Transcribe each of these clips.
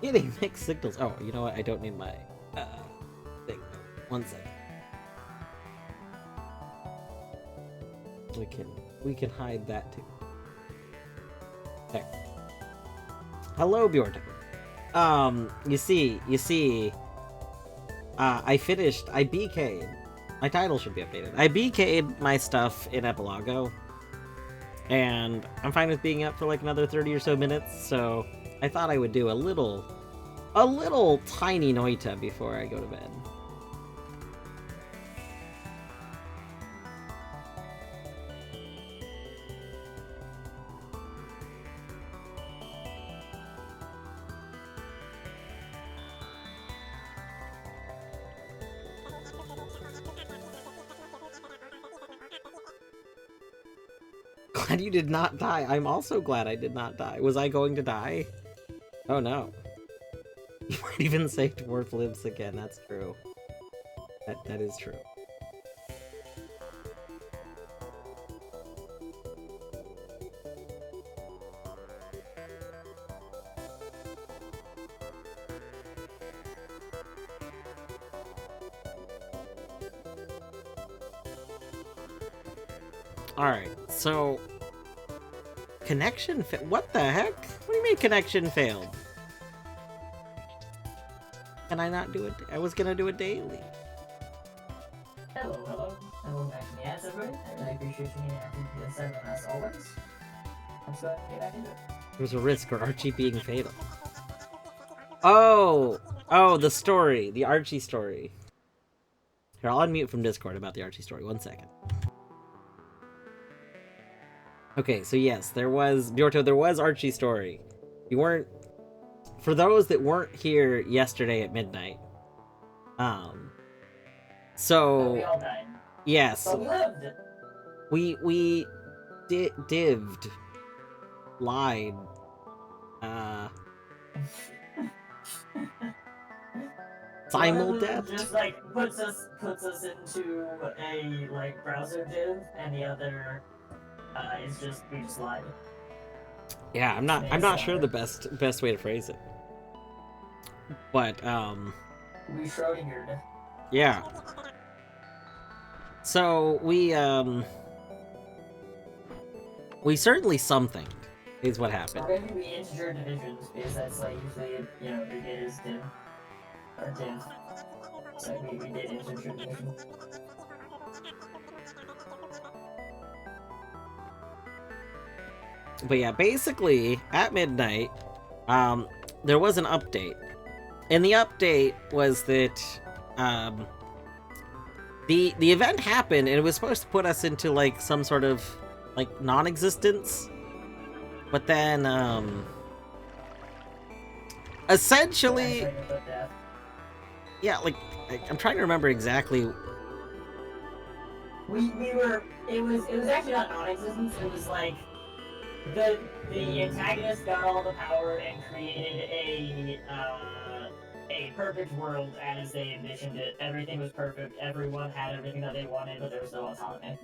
Getting mixed signals. Oh, you know what? I don't need my thing. One second. We can hide that too. There. Hello, Bjorn. You see, I BK'd. My title should be updated. I BK'd my stuff in Epilogo, and I'm fine with being up for like another 30 or so minutes, so I thought I would do a little tiny Noita before I go to bed. Glad you did not die. I'm also glad I did not die. Was I going to die? Oh no. You might even say dwarf lives again. That's true. That is true. Alright, so... Connection what the heck? What do you mean connection failed? Can I not do it? I was gonna do it daily. Hello. Hello back to the answer, right? I really appreciate you being active to the server as always. I'm so happy to get back into it. There's a risk for Archie being fatal. Oh, the story. The Archie story. Here, I'll unmute from Discord about the Archie story. 1 second. Okay, so yes, there was... Bjorto, there was Archie story. You weren't... For those that weren't here yesterday at midnight, so... We all died. Yes. But we lived! We dived. Lied. Simuldeath? Just like puts us into a like browser div, and the other is just we just lied. Yeah, I'm not sure the best way to phrase it. But we Schrodingered. Yeah. So we certainly something is what happened. Or maybe we integer divisions, because that's like usually, you know, we did is div. Or div. It's like we did integer division. But yeah, basically at midnight, there was an update, and the update was that the event happened, and it was supposed to put us into like some sort of like non-existence, but then essentially, yeah, like I'm trying to remember exactly. It was actually not non-existence. It was like the antagonist got all the power and created a perfect world as they envisioned it. Everything was perfect. Everyone had everything that they wanted, but there was no autonomy.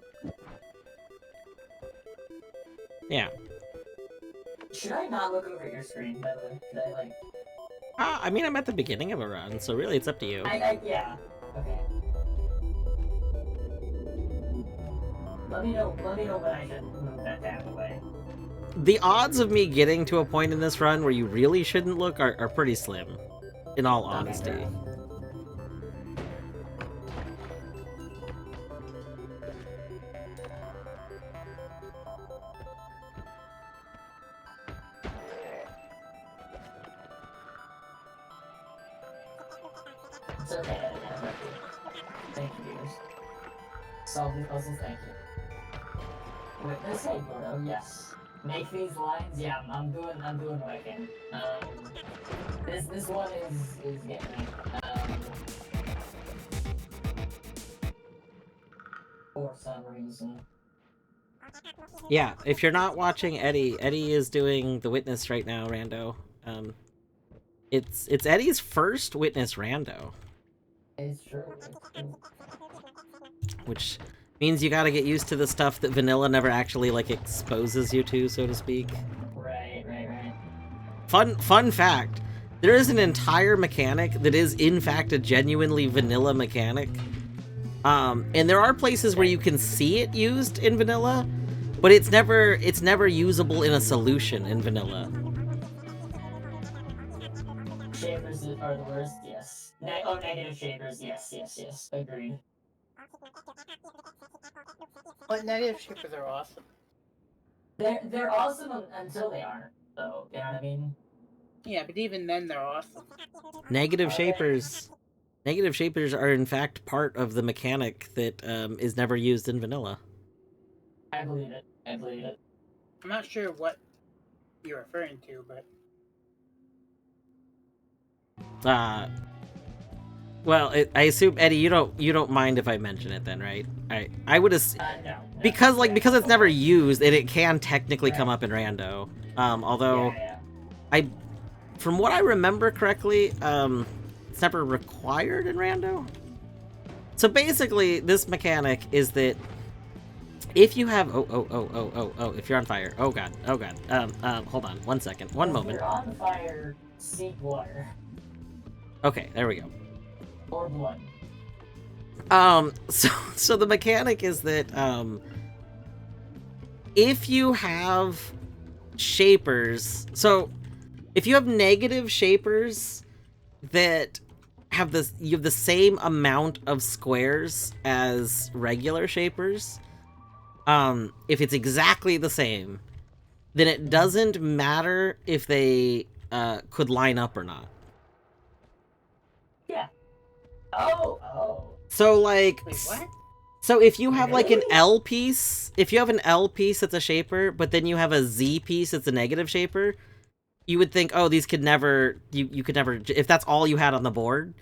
Yeah. Should I not look over your screen, by the way? Should I, like... I mean, I'm at the beginning of a run, so really it's up to you. Yeah. Okay. Let me know when I should move that tab away. The odds of me getting to a point in this run where you really shouldn't look are pretty slim, in all honesty. Okay. It's okay, I interrupted. Thank you, viewers. Solve these puzzles, thank you. Witness, hey, Gordo, yes. Make these lines, yeah, I'm doing what I can. This one is getting me. For some reason. Yeah, if you're not watching Eddie is doing the witness right now, Rando. It's Eddie's first witness rando. It's true. Which means you gotta get used to the stuff that vanilla never actually, like, exposes you to, so to speak. Right. Fun fact, There is an entire mechanic that is, in fact, a genuinely vanilla mechanic. And there are places where you can see it used in vanilla, but it's never usable in a solution in vanilla. Shapers are the worst, yes. Negative shapers, yes. Agreed. But negative shapers are awesome. They're awesome until they aren't, though. You know what I mean? Yeah, but even then they're awesome. Negative Are shapers. Negative shapers are in fact part of the mechanic that is never used in vanilla. I believe it. I'm not sure what you're referring to, but Well, I assume Eddie, you don't mind if I mention it then, right? I would assume No. because it's never used and it can technically come up in rando. Although from what I remember correctly, it's never required in rando. So basically, this mechanic is that if you have if you're on fire, oh god, hold on, 1 second, one moment. If you're on fire, seek water. Okay, there we go. Or blood. So the mechanic is that if you have shapers, so if you have negative shapers that have you have the same amount of squares as regular shapers, if it's exactly the same, then it doesn't matter if they could line up or not. Yeah. Oh. So like, wait, what? So if you have like an L piece, that's a shaper, but then you have a Z piece that's a negative shaper, you would think, oh, these could never, you could never, if that's all you had on the board,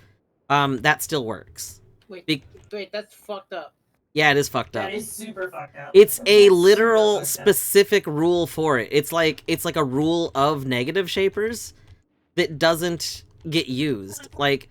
that still works. Wait, that's fucked up. Yeah, it is fucked up. That is super fucked up. It's a literal specific rule for it. It's like a rule of negative shapers that doesn't get used. Like,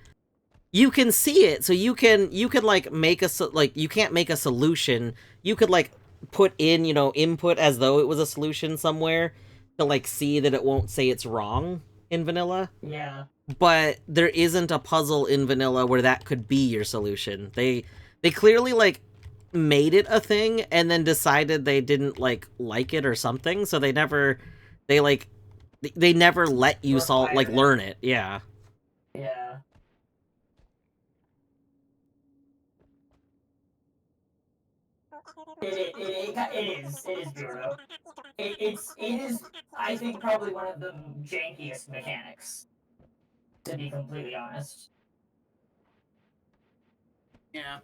you can see it, so you could like make a you can't make a solution. You could like put in, input as though it was a solution somewhere to like see that it won't say it's wrong in vanilla. Yeah. But there isn't a puzzle in vanilla where that could be your solution. They clearly like made it a thing and then decided they didn't like it or something, so they never let you solve learn it. Yeah. Yeah. It is Bureau. It is, I think, probably one of the jankiest mechanics, to be completely honest. Yeah.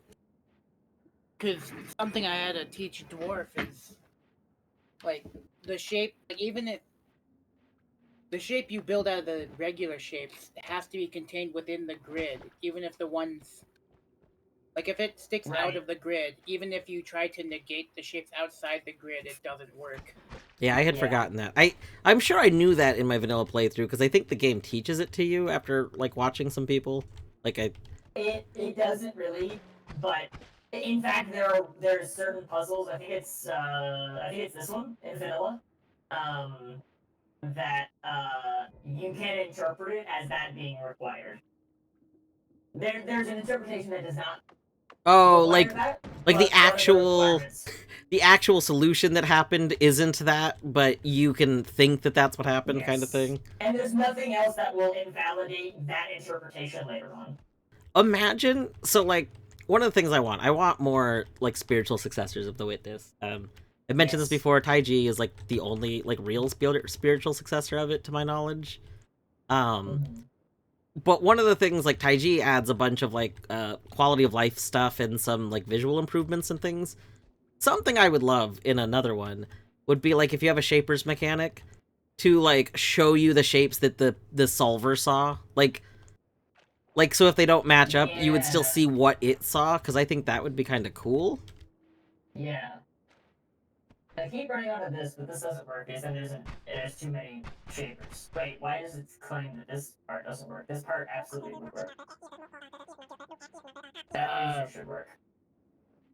Because something I had to teach Dwarf is, like, the shape, like, even if the shape you build out of the regular shapes has to be contained within the grid, even if the ones, like, if it sticks out of the grid, even if you try to negate the shapes outside the grid, it doesn't work. Yeah, I had forgotten that. I'm sure I knew that in my vanilla playthrough, because I think the game teaches it to you after, like, watching some people. Like, It doesn't really, but in fact, there's certain puzzles. I think it's this one in vanilla, that you can interpret it as that being required. There's an interpretation that does not. Oh, that, like the actual solution that happened isn't that, but you can think that that's what happened, kind of thing. And there's nothing else that will invalidate that interpretation later on. Imagine, so like, one of the things I want more like spiritual successors of the Witness. I mentioned this before. Taiji is like the only like real spiritual successor of it, to my knowledge. But one of the things, like, Taiji adds a bunch of like quality of life stuff and some like visual improvements and things. Something I would love in another one would be like if you have a shapers mechanic to like show you the shapes that the solver saw, like so if they don't match up, you would still see what it saw, because I think that would be kind of cool. Yeah. I keep running out of this, but this doesn't work because then there's too many shapers. Wait, why does it claim that this part doesn't work? This part absolutely would work. That should work.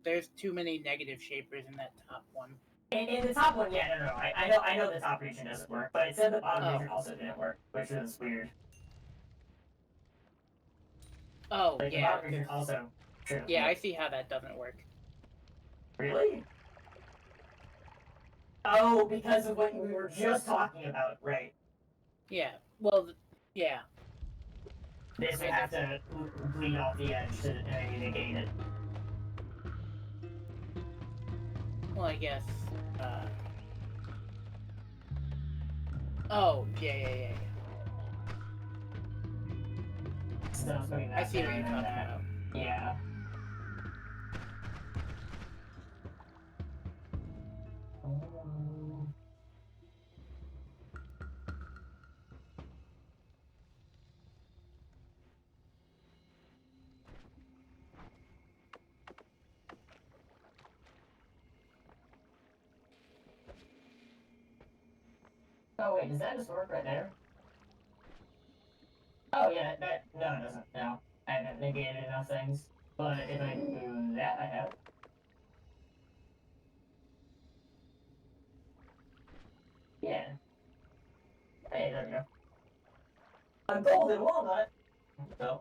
There's too many negative shapers in that top one. In the top one, yeah, no. I know the top region doesn't work, but it said the bottom region also didn't work, which is weird. Oh, Like, the yeah. bottom region also. True. Yeah, I see how that doesn't work. Really? Oh, because of what we were just talking about, right? Yeah. Well, yeah. They just have to bleed off the edge to negate it. Well, I guess. Oh, yeah. So I was putting that I see what there you're and talking that. about. Yeah. Oh. Oh wait, does that just work right there? Oh yeah, no, it doesn't. No, I haven't negated enough things. But if I do that, I have. Yeah. Hey, there we go. I'm golden walnut. No.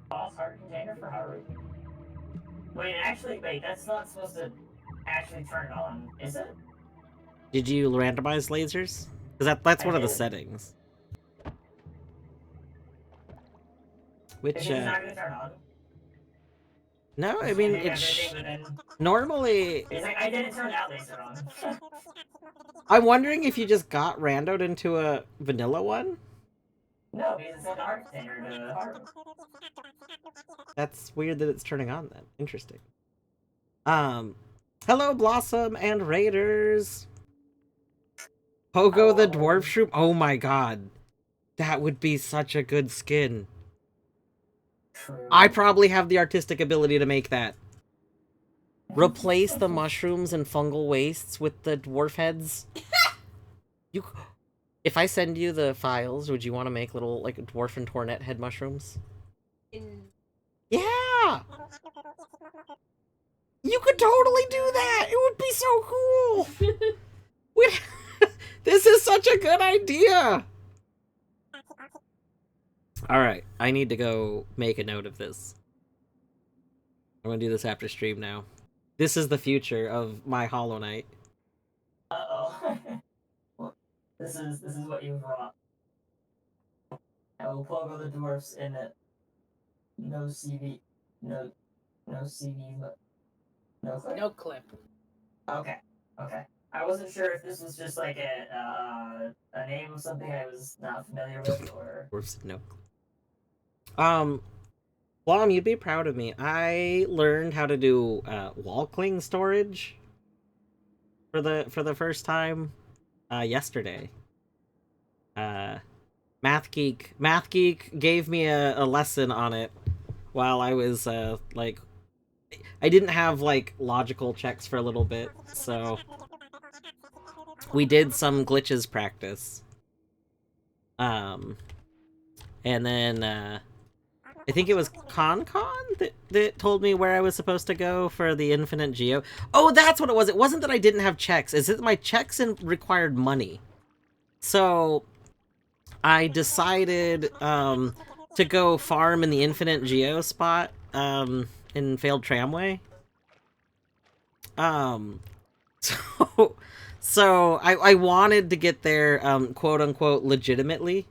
Boss heart container for Haru. Wait, actually, wait, that's not supposed to actually turn it on, is it? Did you randomize lasers? Because that's I one of the did. settings. Is Which, it just not gonna turn on? no, I Just mean, gonna do everything, but then normally... it's like I didn't turn that laser on. I'm wondering if you just got randoed into a vanilla one? No, because it's like a heart container to Haru. That's weird that it's turning on then. Interesting. Hello, Blossom and Raiders! Pogo the Dwarf Shroom? Oh my god. That would be such a good skin. True. I probably have the artistic ability to make that. Replace the mushrooms and fungal wastes with the dwarf heads. You, if I send you the files, would you want to make little like dwarf and tornet head mushrooms? Yeah, you could totally do that. It would be so cool. This is such a good idea. All right, I need to go make a note of this. I'm gonna do this after stream now. This is the future of my Hollow Knight. Uh-oh. Well, this is what you've wrought. I will plug all the dwarfs in it. No CV. No CV, but no clip? No clip. Okay. Okay. I wasn't sure if this was just like a name of something I was not familiar with, or... Dwarfs no. Blom, you'd be proud of me. I learned how to do wall cling storage for the first time yesterday. Math Geek gave me a lesson on it while I was like, I didn't have like logical checks for a little bit, so we did some glitches practice. And then I think it was ConCon that told me where I was supposed to go for the Infinite Geo. Oh, that's what it was. It wasn't that I didn't have checks. It's that my checks required money. So I decided to go farm in the Infinite Geo spot in Failed Tramway. So I wanted to get there quote unquote legitimately,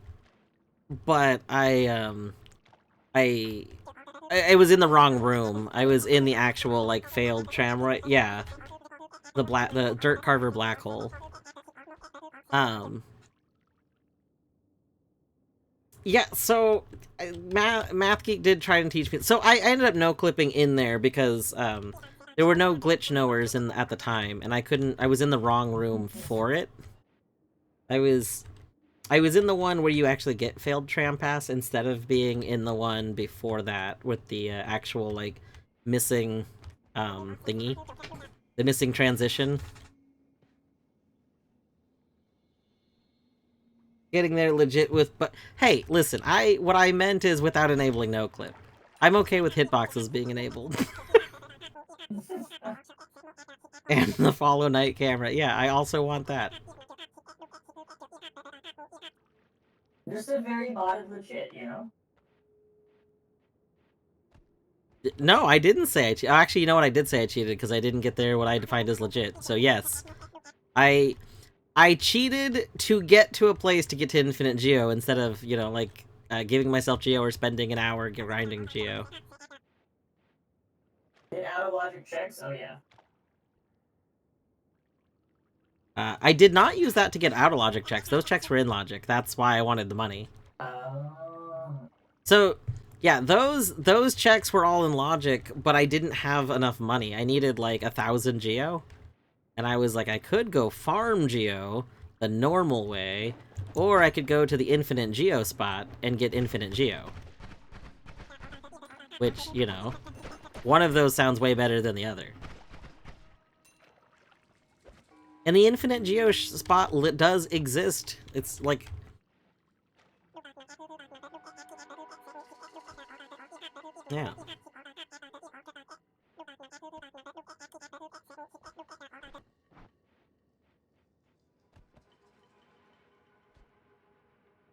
but I was in the wrong room. I was in the actual like failed tramway. Yeah. the Dirt Carver black hole. Yeah, so Math Geek did try and teach me. So I ended up no clipping in there because there were no glitch knowers at the time, and I was in the wrong room for it. I was in the one where you actually get failed tram pass instead of being in the one before that with the actual like missing thingy, the missing transition. Getting there legit with, but hey, listen, what I meant is without enabling no clip. I'm okay with hitboxes being enabled. And the follow night camera. Yeah, I also want that. Just a very modded legit, you know? No, I didn't say I cheated. Actually, you know what? I did say I cheated because I didn't get there what I defined as legit. So yes, I cheated to get to a place to get to infinite geo instead of, you know, like giving myself geo or spending an hour grinding geo. In out of logic checks? Oh yeah. I did not use that to get out of logic checks. Those checks were in logic. That's why I wanted the money. So yeah, those checks were all in logic, but I didn't have enough money. I needed like 1,000 geo, and I was like, I could go farm geo the normal way, or I could go to the infinite geo spot and get infinite geo. Which, you know, one of those sounds way better than the other. And the infinite geo spot does exist. It's like... yeah.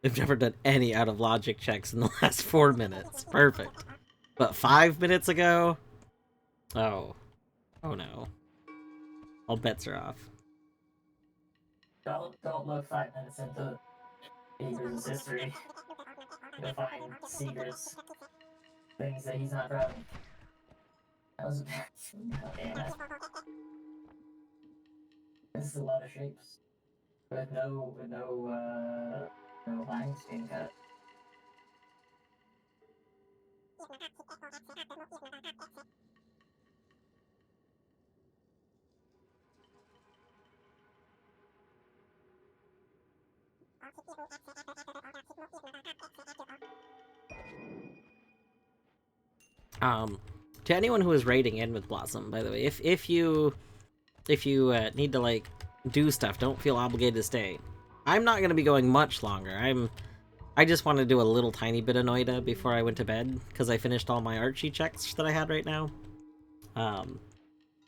We've never done any out of logic checks in the last 4 minutes. Perfect. But 5 minutes ago? Oh. Oh no. All bets are off. Don't look 5 minutes into Bieber's history. You'll find secrets. Things that he's not proud of. That was a bad oh, damn it. This is a lot of shapes. With no lines being cut. To anyone who is raiding in with Blossom, by the way, if you need to like do stuff, don't feel obligated to stay. I'm not gonna be going much longer. I just want to do a little tiny bit of Noita before I went to bed because I finished all my Archie checks that I had right now.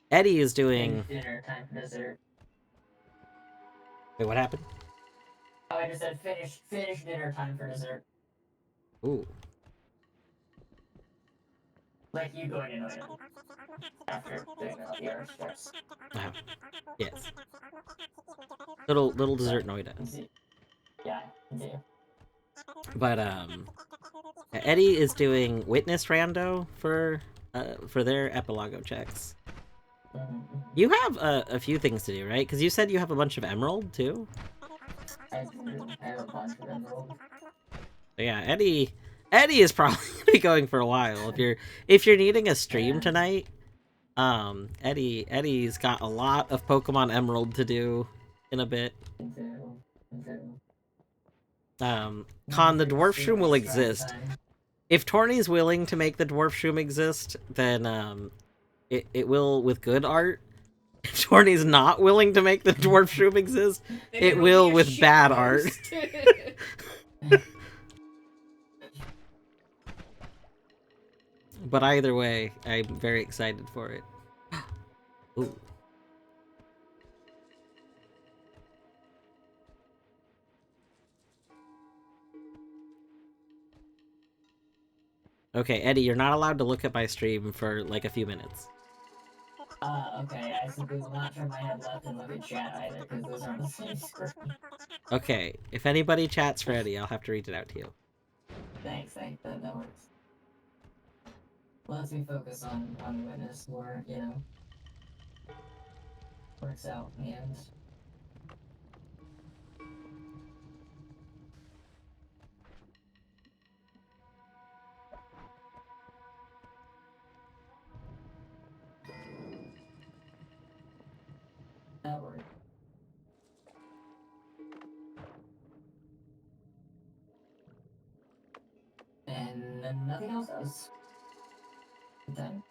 Eddie is doing dinner time for dessert. Wait, what happened? Oh, I just said finish dinner time for dessert. Ooh. Like you going in Noita after doing the other steps. Yes. Little dessert Noita. Yeah, continue. But Eddie is doing witness rando for their epilogo checks. You have a few things to do, right? Because you said you have a bunch of emerald too. I do. I have a bunch of emerald. But yeah, Eddie is probably gonna be going for a while. If you're needing a stream tonight, Eddie's got a lot of Pokemon Emerald to do in a bit. Con, the Dwarf Shroom will exist. If Torny's willing to make the Dwarf Shroom exist, then it will with good art. If Torny's not willing to make the Dwarf Shroom exist, it will with bad art. But either way, I'm very excited for it. Ooh. Okay, Eddie, you're not allowed to look at my stream for like a few minutes. Okay, I simply will not turn my head left and look at chat either, because those are on the same screen. Okay, if anybody chats for Eddie, I'll have to read it out to you. Thanks, that works. Lets me focus on witness more, you know. works out in the end. That worked. And then nothing else does. Good time.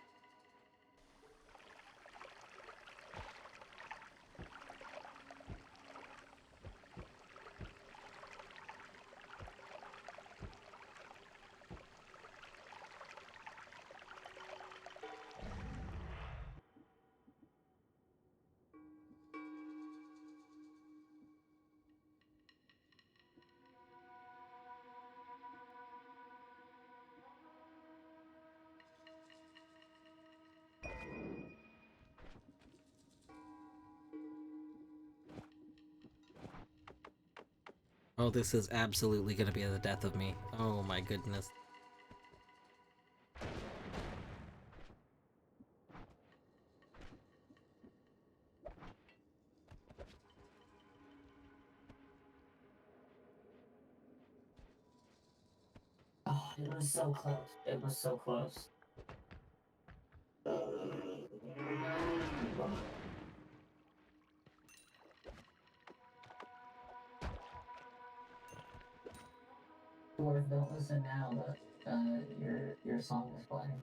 Oh, this is absolutely gonna be the death of me. Oh my goodness. Oh, it was so close. It was so close. Or don't listen now, but your song is playing.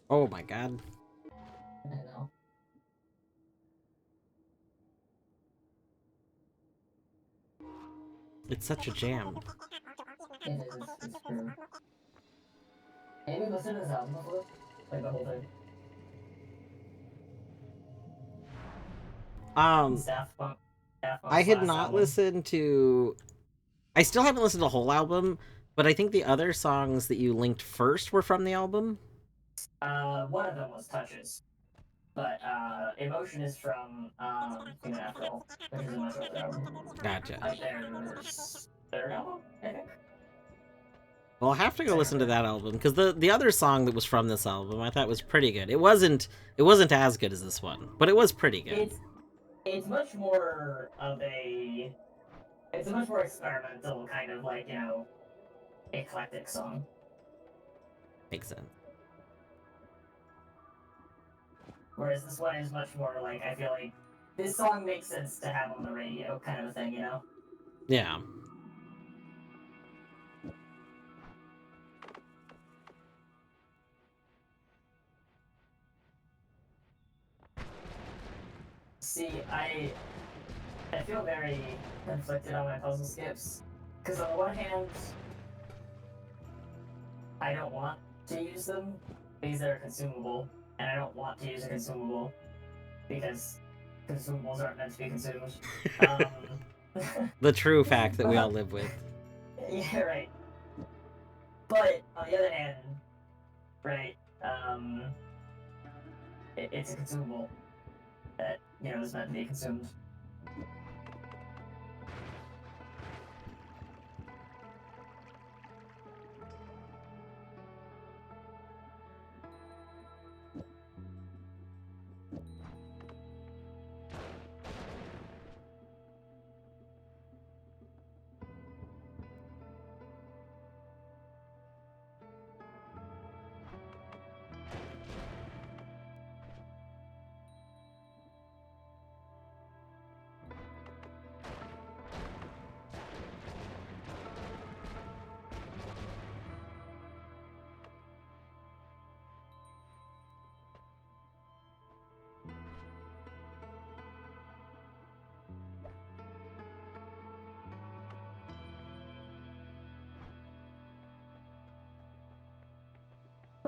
Oh my god. I know. It's such a jam. It is. It's true. Maybe listen to this album before, like the whole thing. It's Daft Punk. Daft I Punk's had last not album. listened to... I still haven't listened to the whole album, but I think the other songs that you linked first were from the album? One of them was Touches. But Emotion is from Human After All, which is a much older album. Gotcha. Like their third album, I think. Well, I'll have to go listen to that album, because the other song that was from this album I thought was pretty good. It wasn't as good as this one, but it was pretty good. It's much more of a... It's a much more experimental kind of like, eclectic song. Makes sense. Whereas this one is much more like, I feel like this song makes sense to have on the radio kind of a thing, you know? Yeah. See, I feel very conflicted on my puzzle skips. Because on the one hand, I don't want to use them because they're consumable, and I don't want to use a consumable because consumables aren't meant to be consumed. The true fact that we all live with. Yeah, right. But on the other hand, right, it's a consumable that, is meant to be consumed.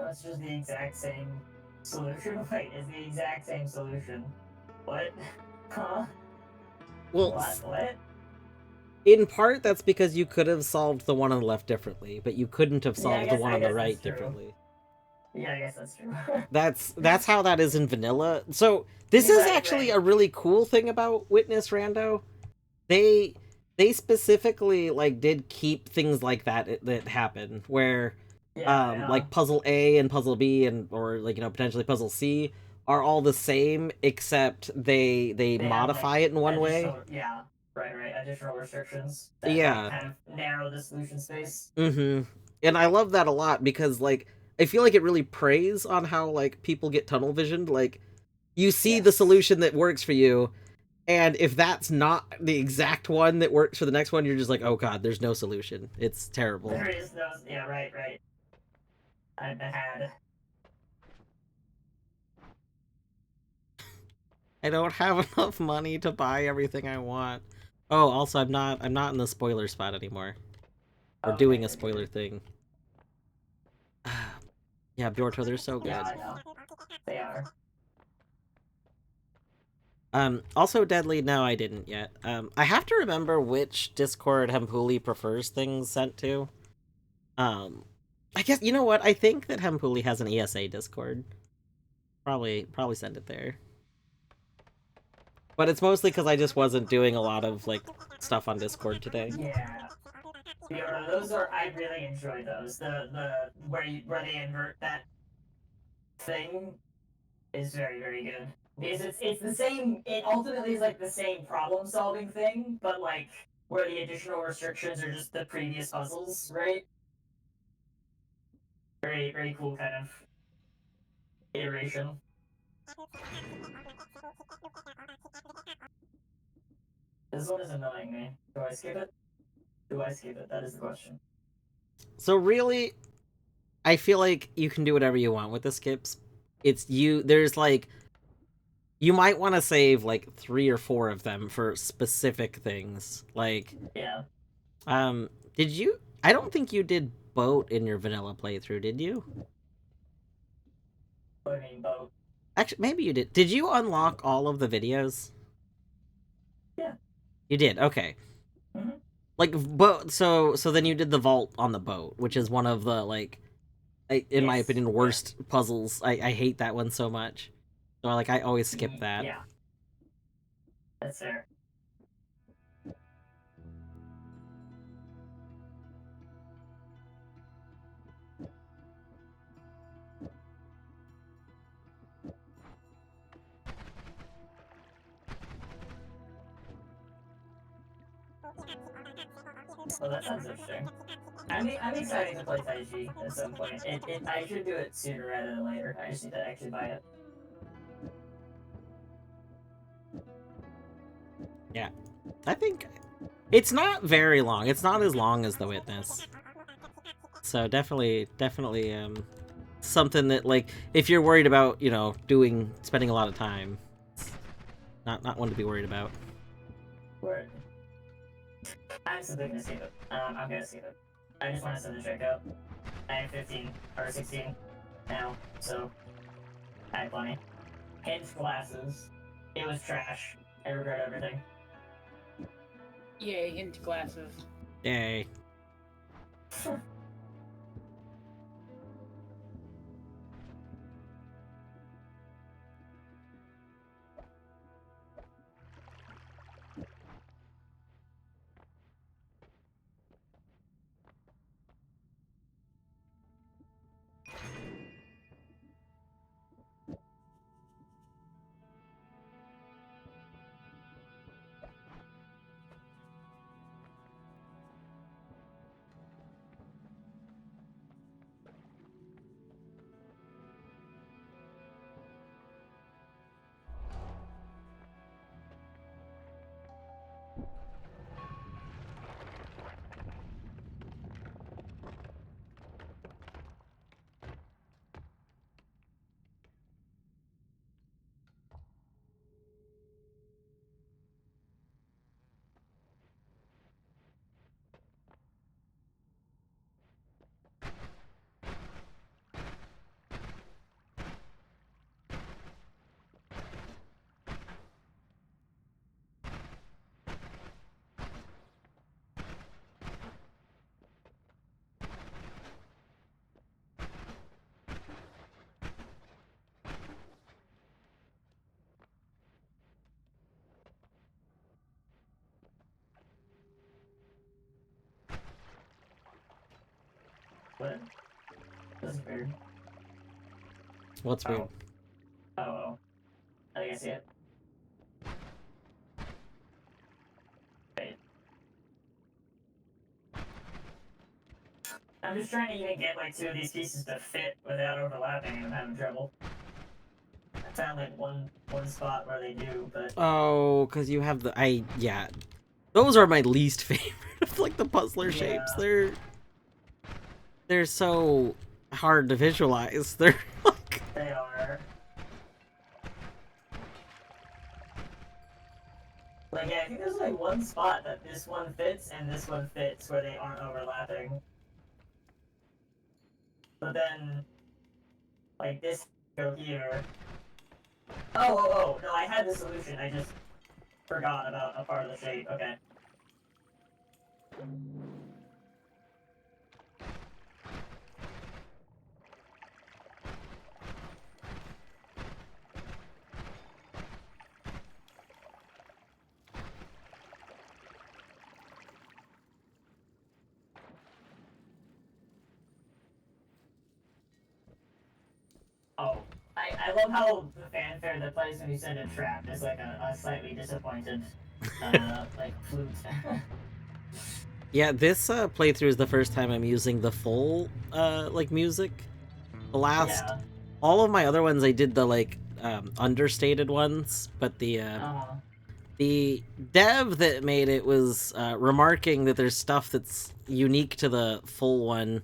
It's just the exact same solution. Wait, it's the exact same solution. What? Huh? Well, What? in part that's because you could have solved the one on the left differently, but you couldn't have solved the one on the right differently. Yeah, I guess that's true. That's how that is in vanilla. So this is actually a really cool thing about Witness Rando. They specifically did keep things like that happen where like puzzle A and puzzle B or potentially puzzle C are all the same, except they They have, modify like, it in one way. yeah, right. Additional restrictions that like Yeah. kind of narrow the solution space. Mm-hmm. And I love that a lot because like I feel like it really preys on how like people get tunnel visioned. Like you see the Yes. solution that works for you, and if that's not the exact one that works for the next one, you're just like, oh god, there's no solution. It's terrible. There is no, yeah, right. I had. I don't have enough money to buy everything I want. Oh, also I'm not in the spoiler spot anymore. Or Okay, doing a good, good, spoiler good. thing. Yeah, Bjorto, they're so Yeah, good. I know. They are. Also Deadly, no, I didn't yet. I have to remember which Discord Hempuli prefers things sent to. Um, I guess, you know what? I think that Hempuli has an ESA Discord. Probably send it there. But it's mostly because I just wasn't doing a lot of, like, stuff on Discord today. Yeah. Those are, I really enjoy those. The where they invert that thing is very good. Because it's the same. It ultimately is like the same problem solving thing, but like where the additional restrictions are just the previous puzzles, right? Very cool kind of iteration. This one is annoying me. Do I skip it? Do I skip it? That is the question. So really, I feel like you can do whatever you want with the skips. There's like, you might want to save like 3 or 4 of them for specific things. Like, Yeah. did you? I don't think you did boat in your vanilla playthrough, did you? What do you mean boat? Actually, maybe you did. Did you unlock all of the videos? Yeah. You did. Okay. Mm-hmm. Like boat. So then you did the vault on the boat, which is one of the like, in my Yes. opinion, worst puzzles. I hate that one so much. So like I always skip Yeah. that. Yeah. That's fair. Well, that sounds interesting. I'm excited to play Taiji at some point. I should do it sooner rather than later. I just need to actually buy it. Yeah. I think it's not very long. It's not as long as The Witness. So definitely something that like if you're worried about, spending a lot of time, it's not one to be worried about. Word. I'm simply gonna save it. I'm gonna save it. I just want to send the check out. I have 15 or 16 now, so I have plenty. Kids glasses. It was trash. I regret everything. Yay, hint glasses. Yay. What? That's weird. What's weird? Oh, I think I see it. Wait. I'm just trying to even get like 2 of these pieces to fit without overlapping, and I'm having trouble. I found like one spot where they do, but Oh, because you have yeah. Those are my least favorite of like the puzzler shapes. yeah, They're so hard to visualize. They're like they are. Like, yeah, I think there's like one spot that this one fits and this one fits where they aren't overlapping. But then, like, this go here. Oh, no, I had the solution. I just forgot about a part of the shape. Okay. Oh, I love how the fanfare that plays when you send a trap is like a slightly disappointed, like, flute. yeah. This playthrough is the first time I'm using the full like music. The last, Yeah. all of my other ones I did the like understated ones, but the dev that made it was remarking that there's stuff that's unique to the full one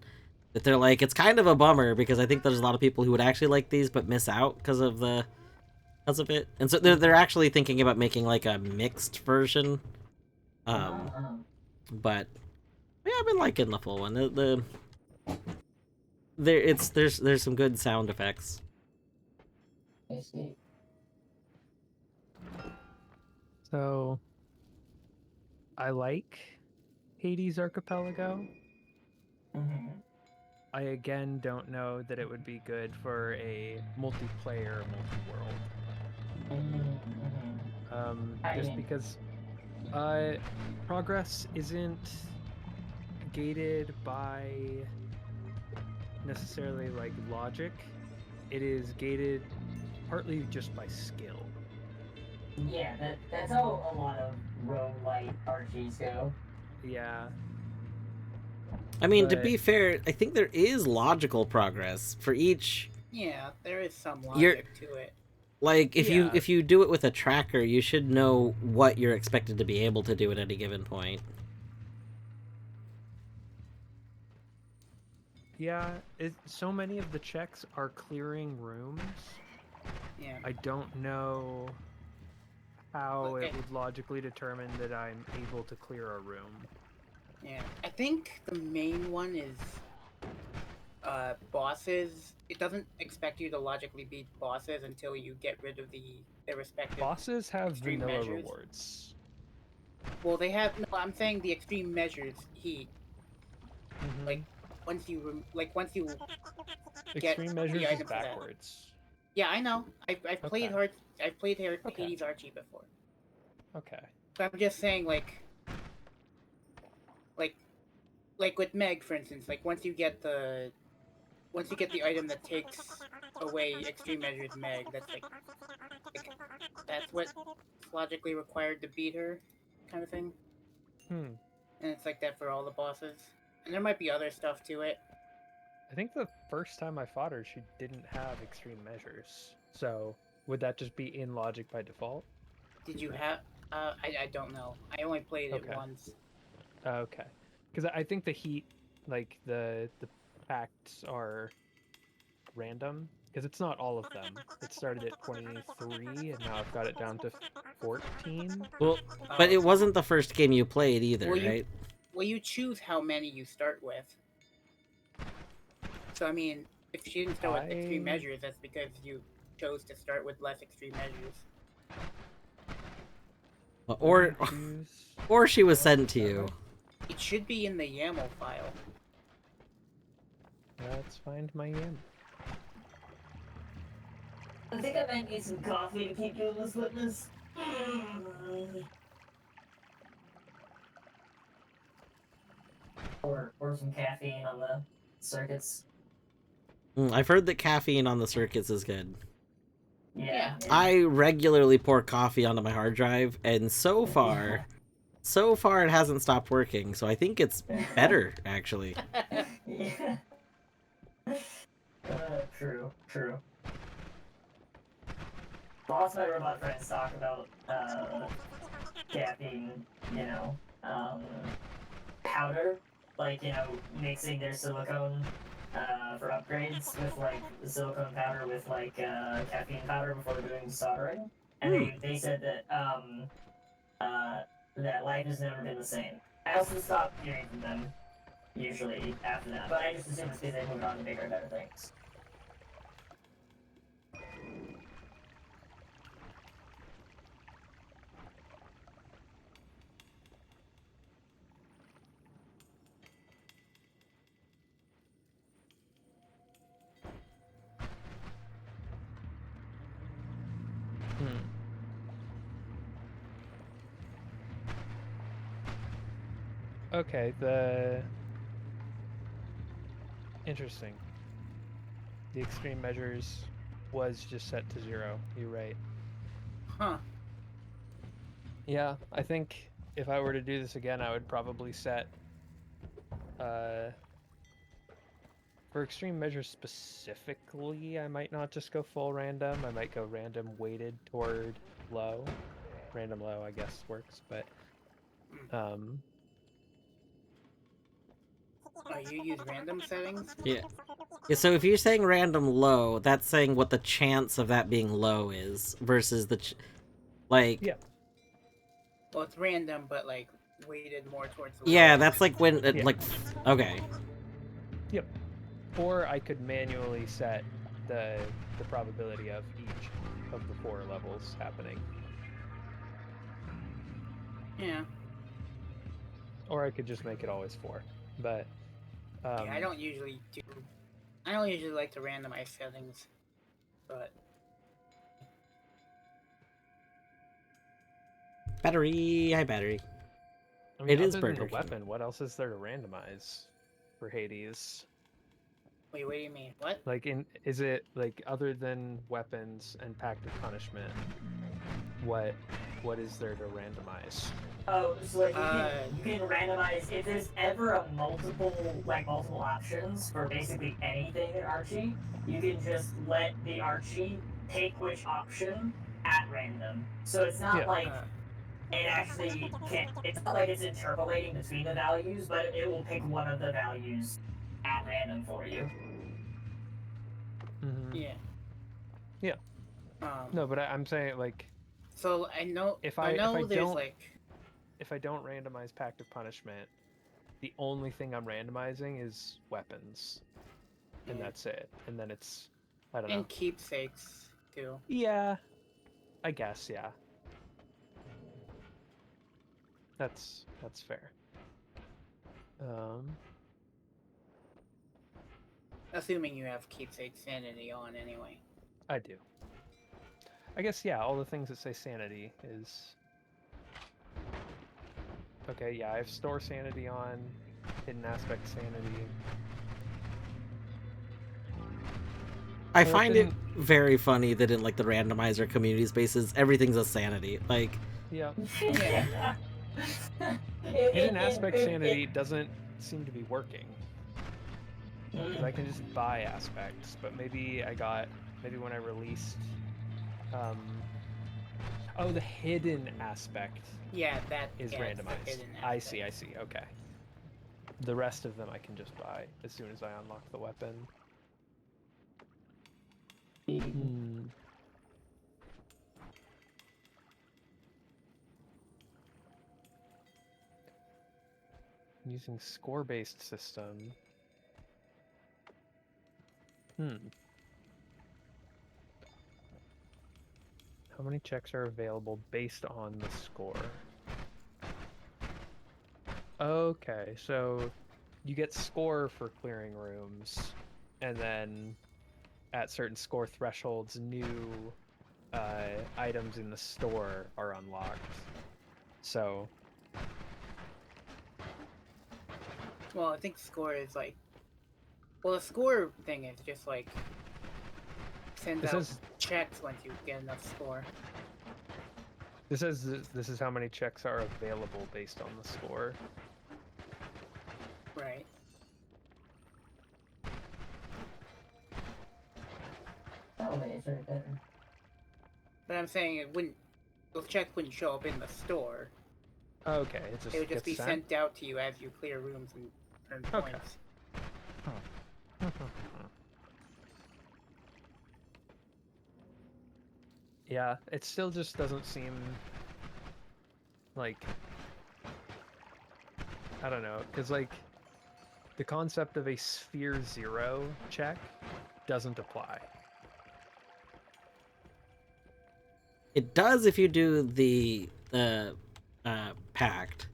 that they're like, it's kind of a bummer because I think there's a lot of people who would actually like these but miss out because of it. And so they're actually thinking about making like a mixed version. But yeah, I've been liking the full one. There's some good sound effects. I see. So, I like Hades Archipelago. Mm-hmm. I again don't know that it would be good for a multiplayer multi-world. Just because progress isn't gated by necessarily like logic. It is gated partly just by skill. Yeah, that's how a lot of roguelite RPGs go. Yeah. I mean, to But- be fair, I think there is logical progress for each. Yeah, there is some You're- logic to it. Like if Yeah. you do it with a tracker, you should know what you're expected to be able to do at any given point. Yeah, so many of the checks are clearing rooms. Yeah. I don't know how Okay. it would logically determine that I'm able to clear a room. Yeah. I think the main one is bosses. It doesn't expect you to logically beat bosses until you get rid of their respective Bosses have extreme vanilla measures. rewards. Well, they have no. I'm saying the extreme measures heat. Mhm. Like once you get Extreme the measures is item for that. backwards. Yeah, I know. I've played Okay. I've played Okay. Hades Archie before. Okay. So I'm just saying, like with Meg, for instance, like once you get the item that takes away extreme measures Meg, that's what's logically required to beat her, kind of thing. Hmm. And it's like that for all the bosses. And there might be other stuff to it. I think the first time I fought her, she didn't have extreme measures. So would that just be in logic by default? Did you have? I don't know. I only played it Okay. once. Okay. Because I think the heat, like the pacts are random. Because it's not all of them. It started at 23, and now I've got it down to 14. Well, but it wasn't the first game you played either, Well, right? Well, you choose how many you start with. So I mean, if she didn't start with extreme measures, that's because you chose to start with less extreme measures. Or she was sent to you. It should be in the YAML file. Let's find my YAML. I think I might need some coffee to keep doing this witness. Or some caffeine on the circuits. I've heard that caffeine on the circuits is good. Yeah. I regularly pour coffee onto my hard drive, and so far it hasn't stopped working. So I think it's better, actually. Yeah. True. Lots of my robot friends talk about caffeine, powder, like, mixing their silicone for upgrades with like the silicone powder with like caffeine powder before doing soldering. And they said that life has never been the same. I also stopped hearing from them usually after that, but I just assume it's because they moved on to bigger and better things. Okay, interesting. The extreme measures was just set to 0. You're right. Huh. Yeah, I think if I were to do this again, I would probably set for extreme measures specifically, I might not just go full random. I might go random weighted toward low. Random low, I guess, works, but Oh, you use random settings? Yeah. So if you're saying random low, that's saying what the chance of that being low is versus the yeah. Well, it's random, but like weighted more towards the Yeah, lower. that's like when it, Yeah. like okay. Yep. Or I could manually set the probability of each of the 4 levels happening. Yeah. Or I could just make it always 4. But Yeah, I don't usually like to randomize settings, but Battery, high battery. I mean, It other is than Burger the King. weapon, what else is there to randomize for Hades? wait, what do you mean? What? Like, is it like other than weapons and Pact of Punishment? What is there to randomize? Oh, so like you can randomize if there's ever a multiple options for basically anything in Archie, you can just let the Archie pick which option at random. So it's not Yeah. like it actually can't. It's not like it's interpolating between the values, but it will pick one of the values at random for you. Mm-hmm. Yeah. Yeah. No, but I'm saying like So I know. if I I know there's don't like. if I don't randomize Pact of Punishment, the only thing I'm randomizing is weapons, and that's it. And then it's I don't know. And keepsakes too. Yeah, I guess yeah. That's fair. Assuming you have keepsake sanity on anyway. I do. I guess yeah. All the things that say sanity is okay. Yeah, I have store sanity on, hidden aspect sanity. I find it very funny that in like the randomizer community spaces, everything's a sanity. Like, Yeah. Yeah. Hidden aspect sanity doesn't seem to be working. Because I can just buy aspects, but maybe when I released oh, the hidden aspect Yeah, that is yeah, it's the randomized. hidden I aspect. see, okay. The rest of them I can just buy as soon as I unlock the weapon. Using score-based system. How many checks are available based on the score? Okay, so you get score for clearing rooms, and then at certain score thresholds, new items in the store are unlocked. So, Well, I think score is like. Well, the score thing is just like sends it out says checks once you get enough score. This is how many checks are available based on the score. Right. Oh, wait, it's right there. But I'm saying it wouldn't. Those checks wouldn't show up in the store. Okay, it just It would just gets be sent out to you as you clear rooms and earn Okay. points. Yeah, it still just doesn't seem like, I don't know, because like the concept of a sphere 0 check doesn't apply. It does if you do the pact.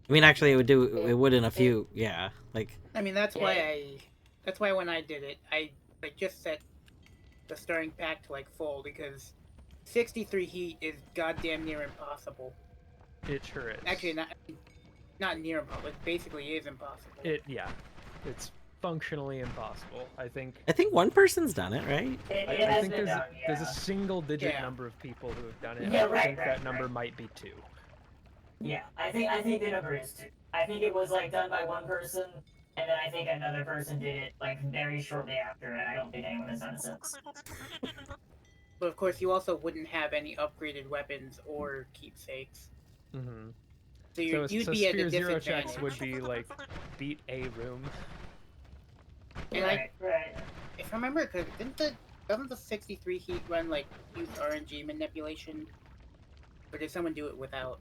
I mean, actually, it would in a few. Yeah, like I mean, that's why when I did it, I like just set the starting pack to like full because 63 heat is goddamn near impossible. It sure is. Actually, not near impossible. It basically is impossible. It's functionally impossible. I think one person's done it, right? I think there's a single digit Yeah. number of people who have done it. Yeah, I right, think right, that number right. might be 2. Yeah, I think the number is 2. I think it was like done by one person, and then I think another person did it like very shortly after, and I don't think anyone has done it since. But of course, you also wouldn't have any upgraded weapons or keepsakes. Mm-hmm. So So you'd be at a sphere 0 disadvantage. checks would be like beat a room. And Right, right. if I remember, because doesn't the 63 heat run like use RNG manipulation, or did someone do it without?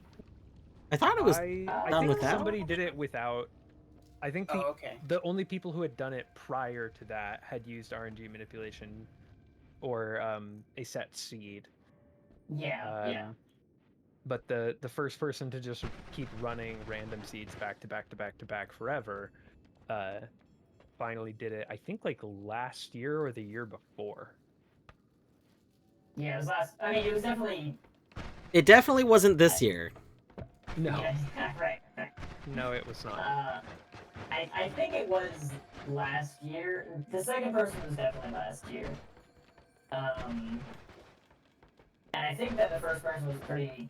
I thought it was I done think without. somebody did it without. I think Oh, okay. the only people who had done it prior to that had used RNG manipulation or a set seed. Yeah. But the first person to just keep running random seeds back to back to back to back forever finally did it, I think, like last year or the year before. Yeah, it was last. I mean, it was definitely. It definitely wasn't this year. No. Yeah, right. No, it was not. I think it was last year. The second person was definitely last year. And I think that the first person was pretty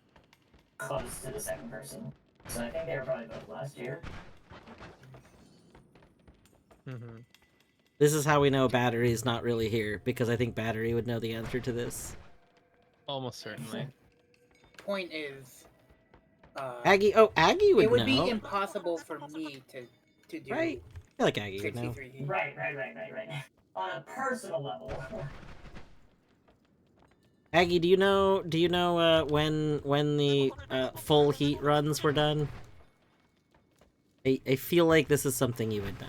close to the second person. So I think they were probably both last year. Mm-hmm. This is how we know Battery's not really here, because I think Battery would know the answer to this. Almost certainly. Point is, Aggie would know. it would be impossible for me to do. Right? I feel like Aggie would know. 63 heat. Right. On a personal level. Aggie, do you know when the full heat runs were done? I feel like this is something you would know.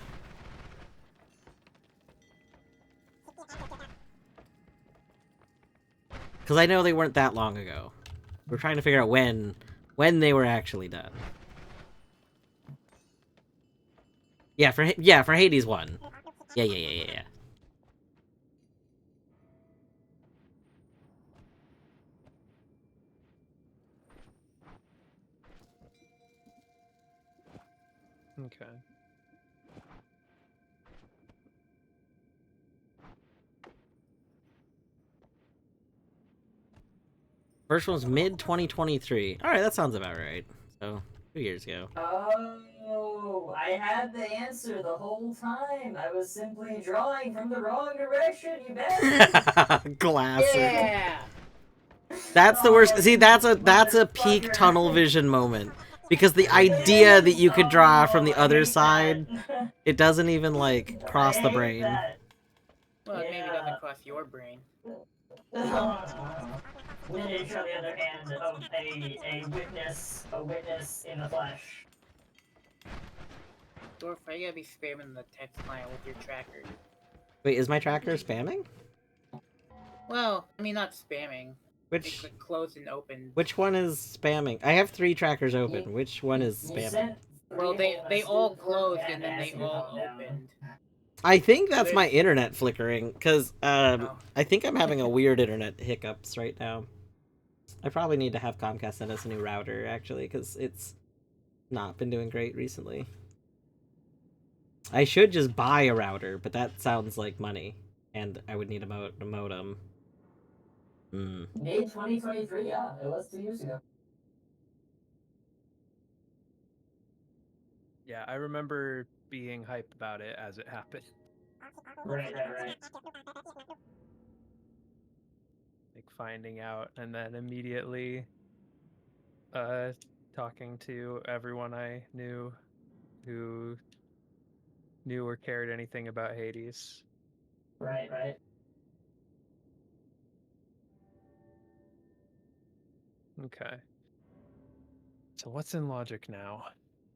Because I know they weren't that long ago. We're trying to figure out when they were actually done. Yeah, for Hades 1. Yeah. Okay. First one was mid 2023. All right, that sounds about right. So 2 years ago. Oh, I had the answer the whole time. I was simply drawing from the wrong direction, you bastard. Glasser. Yeah. That's the worst. See, that's a peak motherfucker. tunnel vision moment. Because the idea that you could draw from the other side, it doesn't even, like, cross the brain. Well, it maybe Yeah. doesn't cross your brain. Lineage, on the other hand, of a witness in the flesh. Dwarf, why you gotta be spamming the text client with your tracker? Wait, is my tracker spamming? Well, I mean, not spamming. It's Which like closed and open. one is spamming? I have 3 trackers open. Which one is You spamming? sent Well, three they of us all to the closed court and then they asked you to all calm down. opened. I think that's my internet flickering, because Oh. I think I'm having a weird internet hiccups right now. I probably need to have Comcast send us a new router, actually, because it's not been doing great recently. I should just buy a router, but that sounds like money, and I would need a modem. Hmm. May 2023, yeah, it was 2 years ago. Yeah, I remember being hyped about it as it happened. Right. Like finding out and then immediately talking to everyone I knew who knew or cared anything about Hades. Right. Okay. So what's in logic now?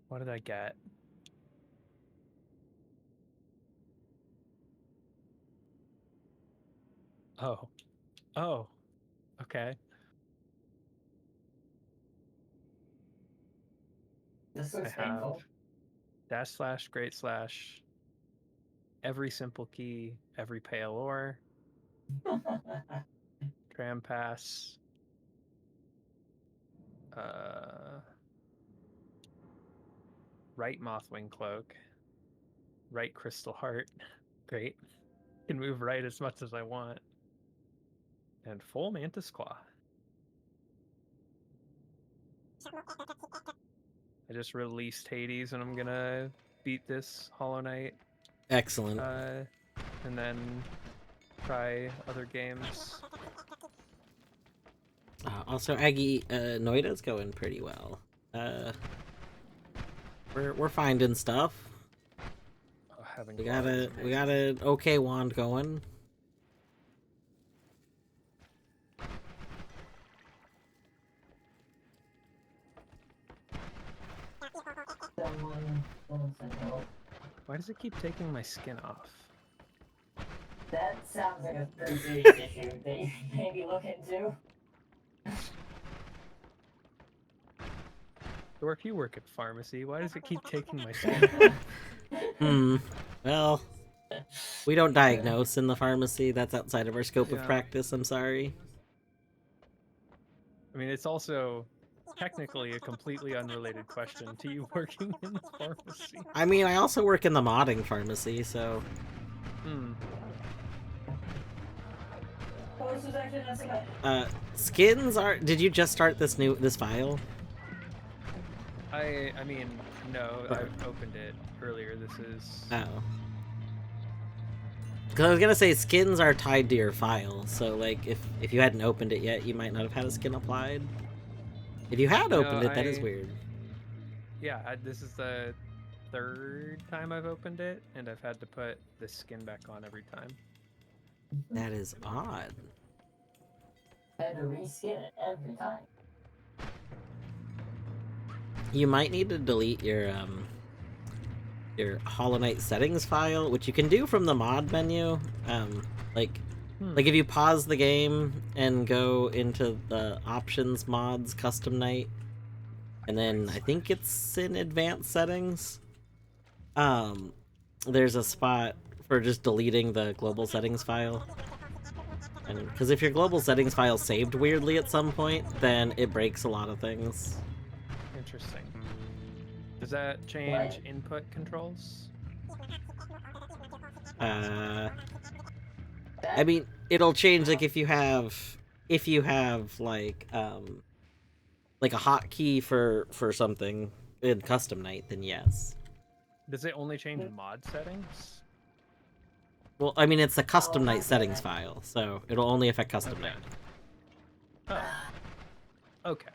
What did I get? Oh. Oh. Okay. This I looks have painful. / great / every simple key, every pale ore, tram pass, right Mothwing cloak, right crystal heart. Great. Can move right as much as I want. And full mantis claw. I just released Hades and I'm gonna beat this Hollow Knight. Excellent. And then try other games. Also, Aggie, Noita's going pretty well. We're finding stuff. Having We got an okay wand going. Why does it keep taking my skin off? That sounds like a pretty serious issue that you should maybe look into. Or if you work at pharmacy, why does it keep taking my skin off? Well, we don't diagnose in the pharmacy. That's outside of our scope of practice. I'm sorry. I mean, it's also technically a completely unrelated question to you working in the pharmacy. I mean, I also work in the modding pharmacy, so... Oh, this is actually not so bad. Skins are... Did you just start this file? I mean, no, I opened it earlier. This is... Oh. Because I was gonna say, skins are tied to your file, so, like, if you hadn't opened it yet, you might not have had a skin applied. If you had opened it, that is weird. Yeah, this is the 3rd time I've opened it, and I've had to put the skin back on every time. That is odd. I had to reskin it every time. You might need to delete your Hollow Knight settings file, which you can do from the mod menu. Like if you pause the game and go into the options mods custom night, and then I think it's in advanced settings. There's a spot for just deleting the global settings file. And because if your global settings file saved weirdly at some point, then it breaks a lot of things. Interesting. Does that change input controls? I mean, it'll change like if you have like a hotkey for something in custom night, then yes. Does it only change mod settings? Well, I mean, it's a custom night settings file, so it'll only affect custom night. Oh. Okay.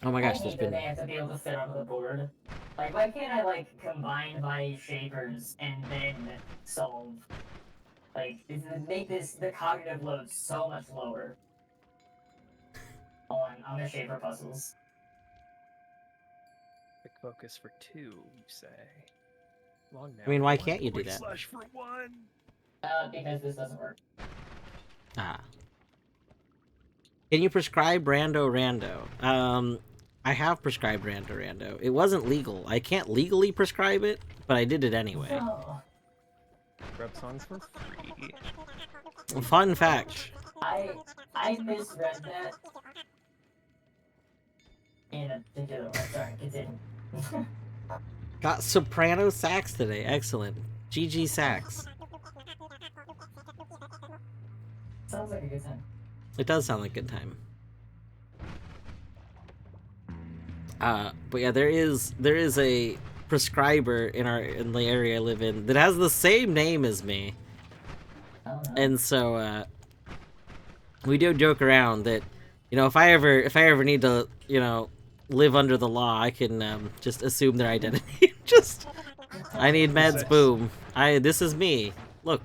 Oh my gosh, there's been... They have to be able to fit on the board. Like, why can't I, like, combine my shapers and then solve? Like, make the cognitive load so much lower on the shaper puzzles. Quick focus for 2, you say? Long now. I mean, why can't you do that? Slash for 1. Because this doesn't work. Ah. Can you prescribe Rando? I have prescribed Rando. It wasn't legal. I can't legally prescribe it, but I did it anyway. No. Grub songs for free. Fun fact. I misread that in a particular way. Sorry, continue. Got soprano sax today. Excellent. GG sax. Sounds like a good time. It does sound like a good time. But yeah, there is a prescriber in the area I live in that has the same name as me, Oh no. and so we do joke around that, you know, if I ever need to, you know, live under the law, I can just assume their identity. Just, I need meds. This. Boom. This is me. Look,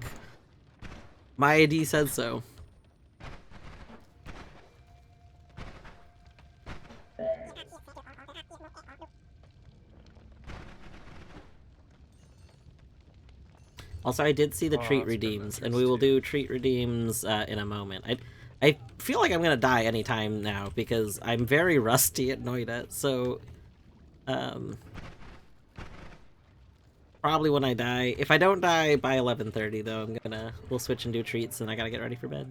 my ID said so. There. Also, I did see the Oh, treat that's good redeems, and interest we will too. do treat redeems in a moment. I feel like I'm gonna die anytime now because I'm very rusty at Noita, so probably when I die. If I don't die by 11:30 though, we'll switch and do treats, and I gotta get ready for bed.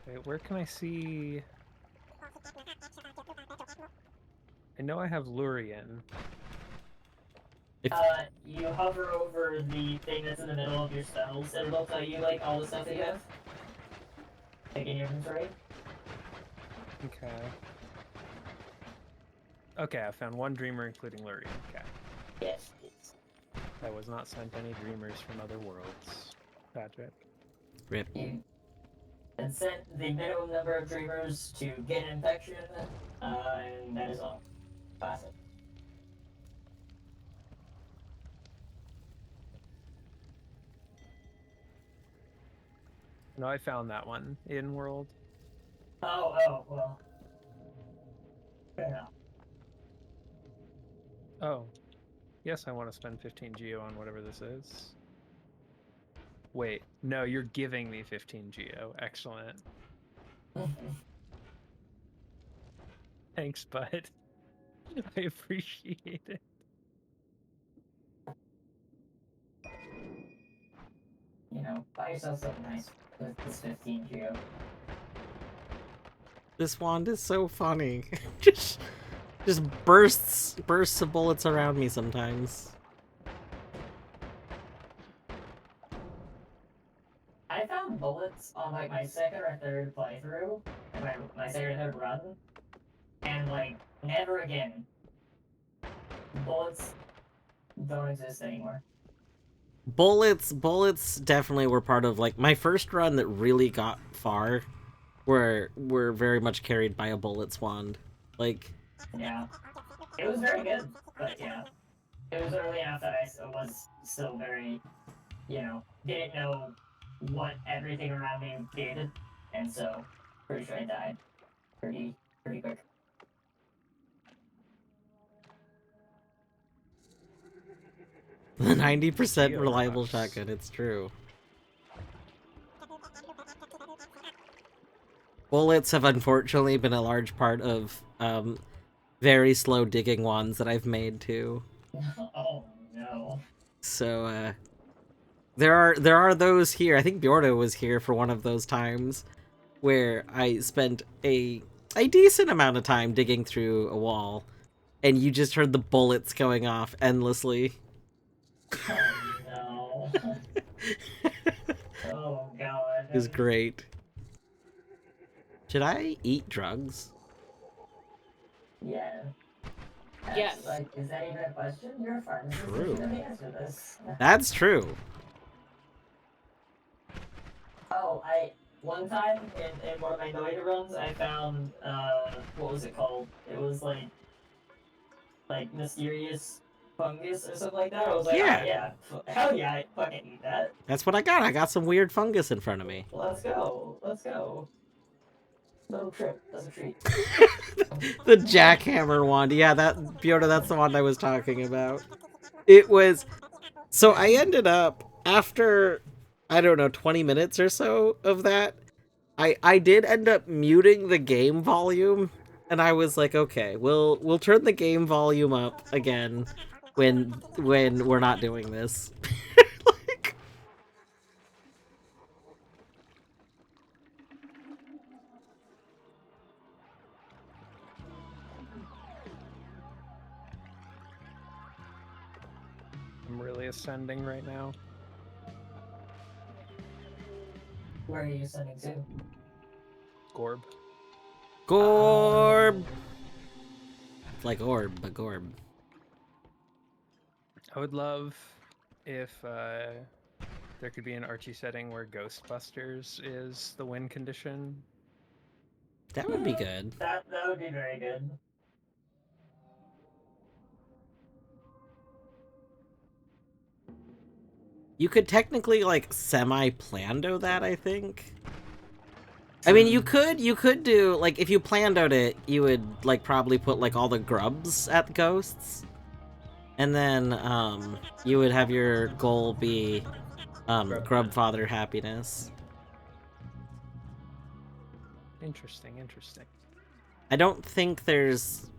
Wait, where can I see? I know I have Lurian. You hover over the thing that's in the middle of your spells, and it'll tell you, like, all the stuff that you have. Like, in your inventory. Okay. Okay, I found one dreamer, including Lurian. Okay. Yes. I was not sent any dreamers from other worlds. Tragic. Rip. You and sent the minimum number of dreamers to get an infection, and that is all. Classic. No, I found that one in world. Oh, well. Fair enough. Oh, yes, I want to spend 15 geo on whatever this is. Wait, no, you're giving me 15 geo. Excellent. Thanks, bud. I appreciate it. You know, buy yourself something nice with this 15 geo. This wand is so funny. just bursts of bullets around me sometimes. I found bullets on, like, my second or third playthrough, and my second or third run, and, like, never again. Bullets don't exist anymore. Bullets definitely were part of, like, my first run that really got far were very much carried by a bullets wand. Like, Yeah. It was very good, but yeah. It was early enough that I was still very, you know, didn't know what everything around me did, and so pretty sure I died pretty quick. the 90% Geo reliable rocks. shotgun, it's true. Bullets have unfortunately been a large part of very slow digging wands that I've made too. Oh no. So there are those here. I think Bjordo was here for one of those times where I spent a decent amount of time digging through a wall, and you just heard the bullets going off endlessly. Oh no. Oh god. It was great. Should I eat drugs? Yeah. Yes. Like, is that even a question? You're a pharmacist. You True. should know the answer to this. That's true. Oh, one time in one of my Noita runs, I found what was it called? It was like mysterious fungus or something like that. I was like, Yeah. oh yeah, hell yeah, I fucking eat that. That's what I got. I got some weird fungus in front of me. Let's go, let's go. Little trip, that's a treat. The jackhammer wand. Yeah, that's the one I was talking about. It was, so I ended up after, I don't know, 20 minutes or so of that, I did end up muting the game volume, and I was like, okay, we'll turn the game volume up again when we're not doing this. Like, actually ascending right now. Where are you sending to? Gorb. Gorb! It's like orb, but Gorb. I would love if there could be an Archie setting where Ghostbusters is the win condition. That would be good. That would be very good. You could technically, like, semi-plando that, I think. I mean, you could do, like, if you plandoed it, you would, like, probably put, like, all the grubs at ghosts. And then, you would have your goal be, grub father happiness. Interesting, interesting. I don't think there's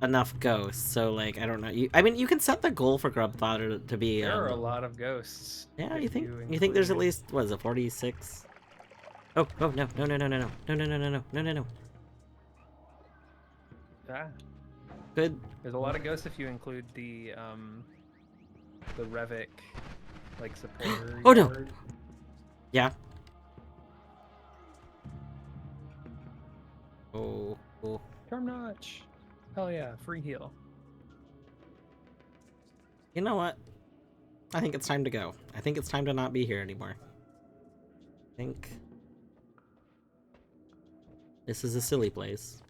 enough ghosts, so, like, I don't know. I mean, you can set the goal for grub father to be, There are a lot of ghosts. yeah, if you think there's at include- least, what is it, 46? Oh, no, no, no, no, no, no, no, no, no, no, no, no, no, no. Ah, Good. there's a lot of ghosts if you include the Revit, like, supporter. Oh, no. yard. Yeah. Oh, oh. Charm Notch. Hell yeah, free heal. You know what? I think it's time to go. I think it's time to not be here anymore. I think this is a silly place.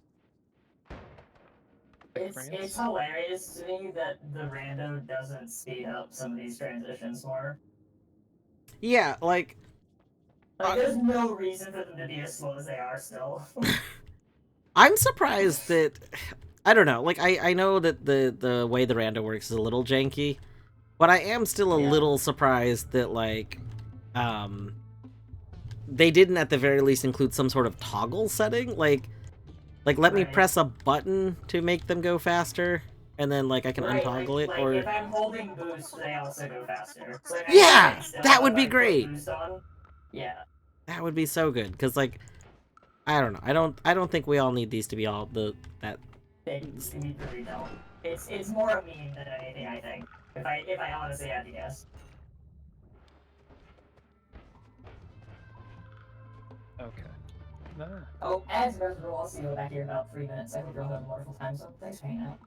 It's hilarious to me that the rando doesn't speed up some of these transitions more. Yeah, like, Like, there's no reason for them to be as slow as they are still. I'm surprised that, I don't know, like, I know that the way the rando works is a little janky, but I am still a Yeah. little surprised that, like, they didn't at the very least include some sort of toggle setting, like let me Right. press a button to make them go faster, and then, like, I can Right, untoggle it, like, or... if I'm holding boost, they also go faster. So, like, Yeah! I still That have would be my foot great! boost on. Yeah. That would be so good, because, like, I don't know. I don't think we all need these to be all that. They really don't. It's more a meme than anything, I think. If I honestly had to guess. Okay. Ah. Oh, as a rule, I'll see you back here in about 3 minutes. I hope you're all having a wonderful time, so thanks for hanging out.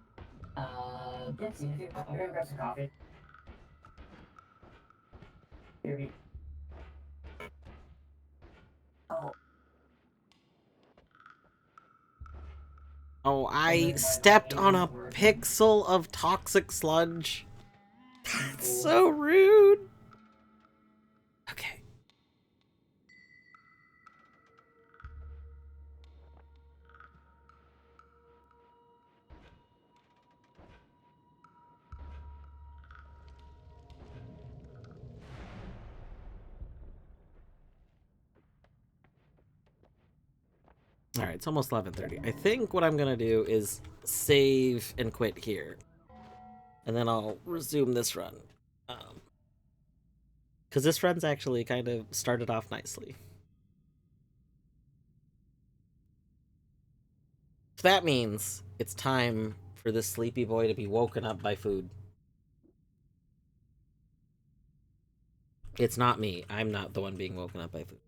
Yeah, see you. I'm gonna grab some coffee. Here we Oh, Oh, I stepped on a pixel of toxic sludge. That's so rude. Okay. Alright, it's almost 11:30. I think what I'm gonna do is save and quit here. And then I'll resume this run. Because this run's actually kind of started off nicely. So that means it's time for this sleepy boy to be woken up by food. It's not me. I'm not the one being woken up by food.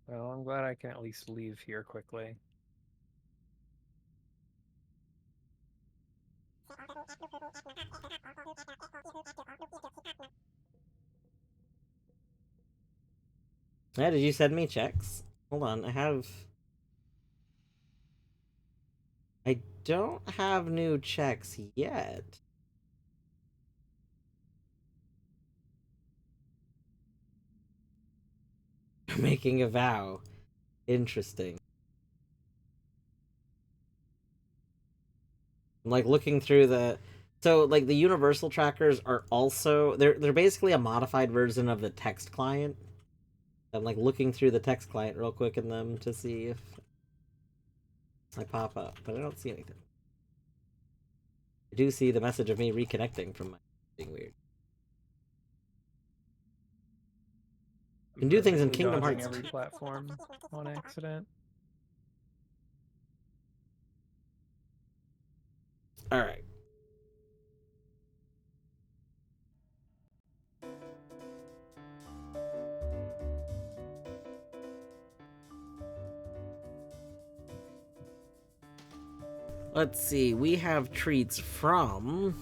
Well, I'm glad I can at least leave here quickly. Yeah, did you send me checks? Hold on, I don't have new checks yet. Making a vow. Interesting. I'm, like, looking through the... So, like, the universal trackers are also... They're basically a modified version of the text client. I'm, like, looking through the text client real quick in them to see if I pop up, but I don't see anything. I do see the message of me reconnecting from my being weird. can do things in Perfectly Kingdom dodging Hearts every platform on accident. All right. Let's see. We have treats from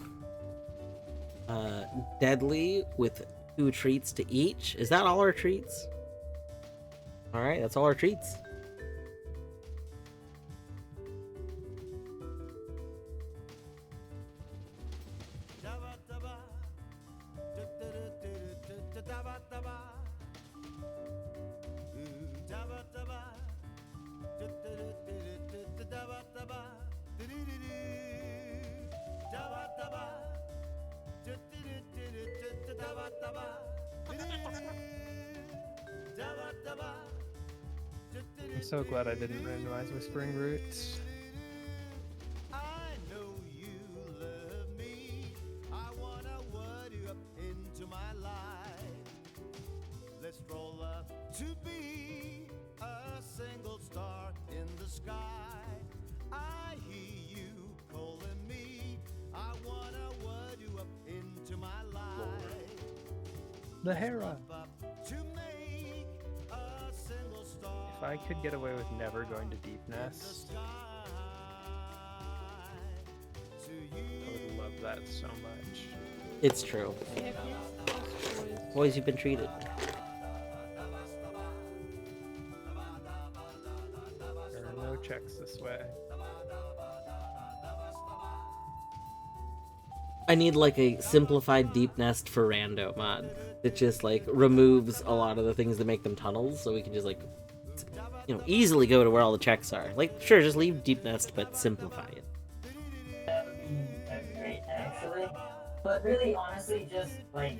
Deadly with 2 treats to each. Is that all our treats? All right, that's all our treats. I'm so glad I didn't randomize Whispering Roots. I know you love me. I wanna word you up into my life. Let's roll up to be a single star in the sky. I hear you calling me. I wanna word you up into my life. The Hera. Up to make a single star. If I could get away with never going to Deep Nest, I would love that so much. It's true. Boys, you've been treated. There are no checks this way. I need like a simplified deep nest for rando mod that just like removes a lot of the things that make them tunnels, so we can just like, you know, easily go to where all the checks are. Like, sure, just leave deep nest, but simplify it. That'd be great, actually. But really, honestly, just like,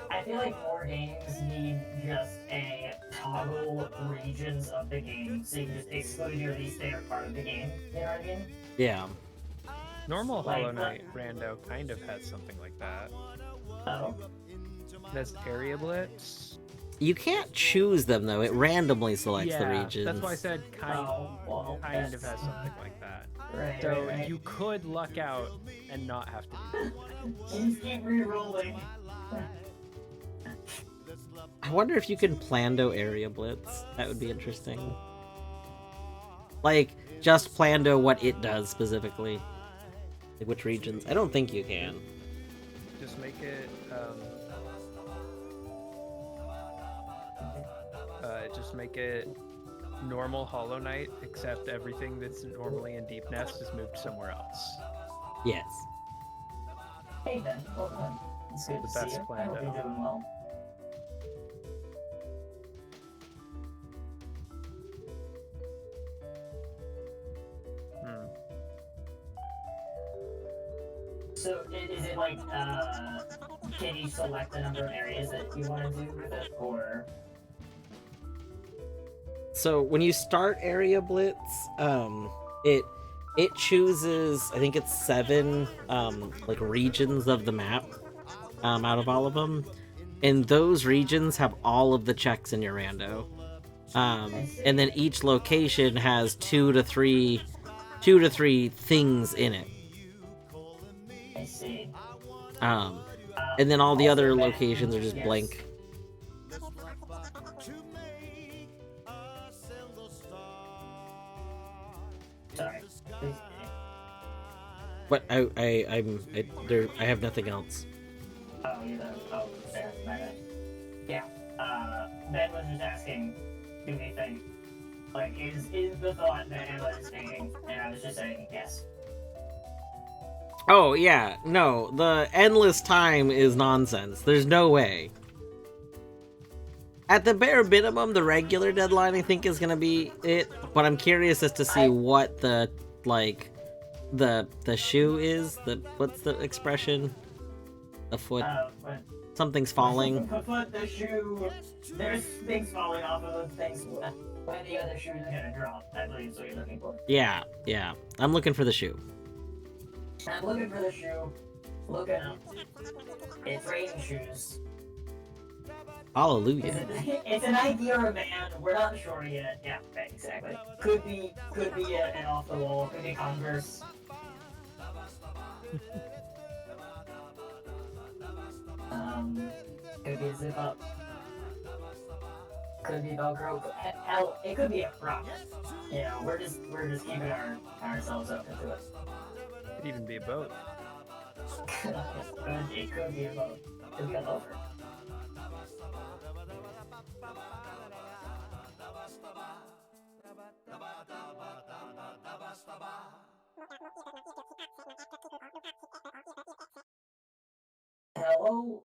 I feel like more games need just a toggle regions of the game, so you can just exclude your least favorite part of the game. You know what I mean? Yeah. Normal Like, Hollow Knight Rando kind of has something like that. Oh. It has area blitz. You can't choose them though. It randomly selects the regions. That's why I said kind Well, of has something like that. Right, So right. you could luck out and not have to do that. You just keep re-rolling. I wonder if you can Plando area blitz. That would be interesting. Like, just Plando what it does specifically. Like, which regions? I don't think you can. Just make it just make it normal Hollow Knight, except everything that's normally in Deep Nest is moved somewhere else. Yes. Hey then, welcome. It's good The to see best you. plan I hope you're ever. doing well. Hmm. So, is it like, can you select the number of areas that you want to do with it, or? So when you start area blitz, it chooses, I think it's 7 like regions of the map out of all of them, and those regions have all of the checks in your rando. And then each location has 2 to 3 things in it. I see. And then all the other locations are just blank. Sorry. Please. But I have nothing else. Oh, you know, oh, there, my bad. Yeah, Ben was just asking, do we think, like, is the thought that Emma is thinking, and I was just saying, yes. Oh yeah, no, the endless time is nonsense. There's no way. At the bare minimum, the regular deadline I think is gonna be it, but I'm curious as to see what the the shoe is. What's the expression? The foot. But Something's falling. Foot, the shoe, there's things falling off of those things. When the other shoe is gonna drop, I believe is what you're looking for. Yeah. I'm looking for the shoe. I'm looking for the shoe. Looking up. It's raining shoes. Hallelujah. It's an idea or a band. We're not sure yet. Yeah, right, exactly. Could be an off the wall. Could be Converse. Could be a zip up. Could be Velcro. Hell, it could be a prop. You know, we're just keeping ourselves open to it. Could even be a boat. It could be a boat. Could be a loafer. Hello,